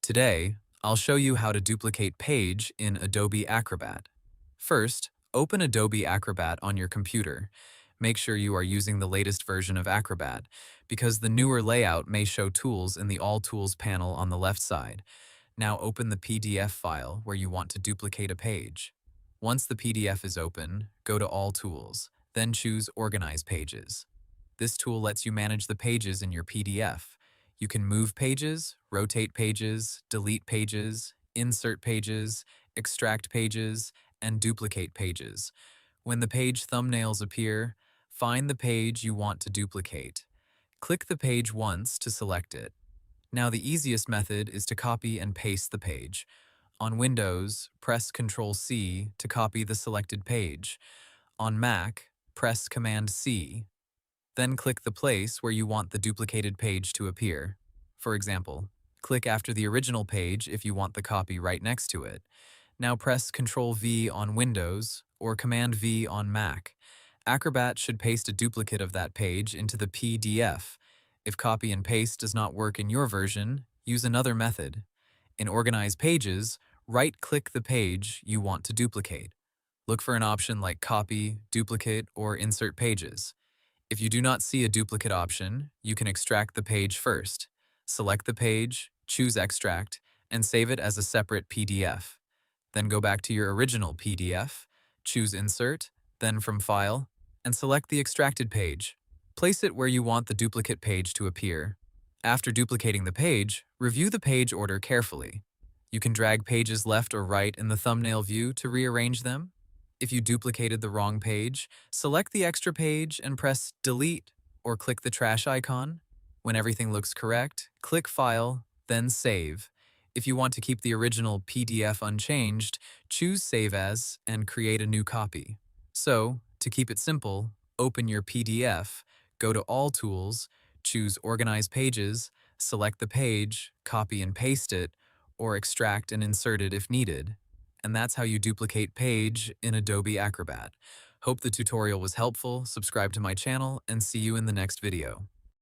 Today, I'll show you how to duplicate page in Adobe Acrobat. First, open Adobe Acrobat on your computer. Make sure you are using the latest version of Acrobat, because the newer layout may show tools in the All Tools panel on the left side. Now open the PDF file where you want to duplicate a page. Once the PDF is open, go to All Tools, then choose Organize Pages. This tool lets you manage the pages in your PDF. You can move pages, rotate pages, delete pages, insert pages, extract pages, and duplicate pages. When the page thumbnails appear, find the page you want to duplicate. Click the page once to select it. Now the easiest method is to copy and paste the page. On Windows, press Ctrl+C to copy the selected page. On Mac, press Command+C. Then click the place where you want the duplicated page to appear. For example, click after the original page if you want the copy right next to it. Now press Ctrl+V on Windows or Command+V on Mac. Acrobat should paste a duplicate of that page into the PDF. If copy and paste does not work in your version, use another method. In Organize Pages, right-click the page you want to duplicate. Look for an option like Copy, Duplicate, or Insert Pages. If you do not see a duplicate option, you can extract the page first. Select the page, choose Extract, and save it as a separate PDF. Then go back to your original PDF, choose Insert, then from File, and select the extracted page. Place it where you want the duplicate page to appear. After duplicating the page, review the page order carefully. You can drag pages left or right in the thumbnail view to rearrange them. If you duplicated the wrong page, select the extra page and press Delete or click the trash icon. When everything looks correct, click File, then Save. If you want to keep the original PDF unchanged, choose Save As and create a new copy. So, to keep it simple, open your PDF, go to All Tools, choose Organize Pages, select the page, copy and paste it, or extract and insert it if needed. And that's how you duplicate page in Adobe Acrobat. Hope the tutorial was helpful, subscribe to my channel, and see you in the next video.